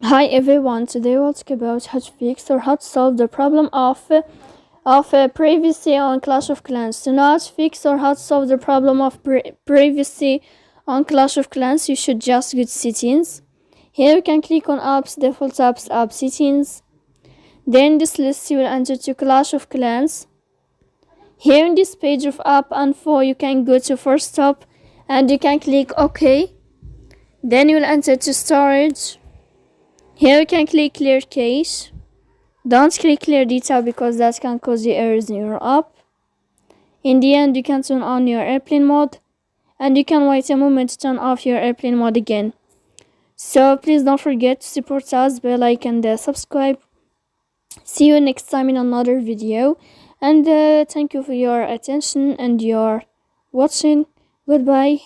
Hi everyone, today we'll talk about how to fix or how to solve the problem of privacy on Clash of Clans. To know how to fix or how to solve the problem of privacy on Clash of Clans, you should just go to settings. Here you can click on apps, default apps, app settings. Then in this list you will enter to Clash of Clans. Here in this page of app info you can go to first stop and you can click OK. Then you will enter to storage. Here you can click clear cache. Don't click clear data because that can cause you errors in your app. In the end, you can turn on your airplane mode and you can wait a moment to turn off your airplane mode again. So please don't forget to support us by like and subscribe. See you next time in another video, and thank you for your attention and your watching. Goodbye.